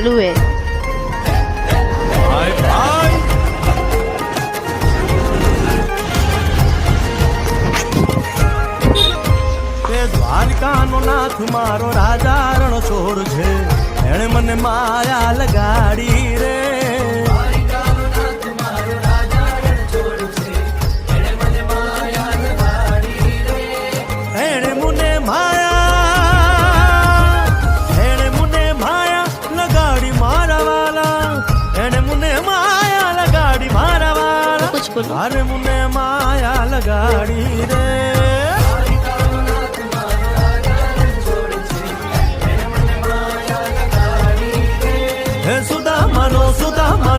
चालू है। દ્વારકા નો નાથ મારો રાજા રણછોડ છે, એણે મને માયા લગાડી રે. એણે મને માયા લગાડી મારા વાલા, એણે મને માયા લગાડી મારા વાલા, कुछ बोलो। અરે મને માયા લગાડી